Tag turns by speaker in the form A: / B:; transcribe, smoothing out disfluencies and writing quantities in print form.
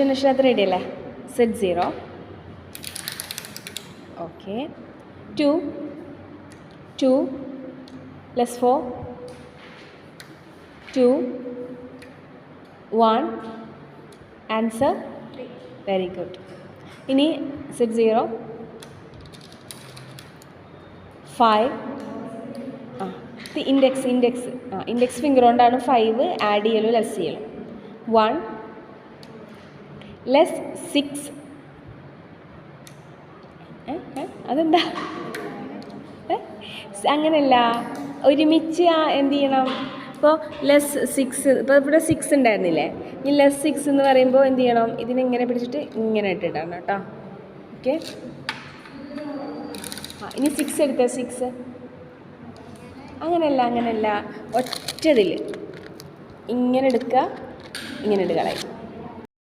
A: Addition ready അല്ലേ? Z0. Okay. 2 + 4 2 1 answer very good. ഇനി Z0 5 ഇത് ഇൻഡെക്സ് ഫിംഗർ കൊണ്ടാണ് 5 ആഡ് ചെയ്യലും ലെസ് ചെയ്യലും. 1 ലെസ് 6 അതെന്താ അങ്ങനെയല്ല, ഒരുമിച്ച് എന്ത് ചെയ്യണം? ഇപ്പോൾ -6 ഇപ്പോൾ ഇവിടെ 6 ഉണ്ടായിരുന്നില്ലേ, ഈ -6 എന്ന് പറയുമ്പോൾ എന്ത് ചെയ്യണം? ഇതിനിങ്ങനെ പിടിച്ചിട്ട് ഇങ്ങനെ ഇട്ടിട്ടാണ് കേട്ടോ. ഓക്കെ. ഇനി 6 എടുക്കുക. 6 അങ്ങനെയല്ല, ഒറ്റതിൽ ഇങ്ങനെ എടുക്കുക, ഇങ്ങനെ ഇട്ട് കളയും.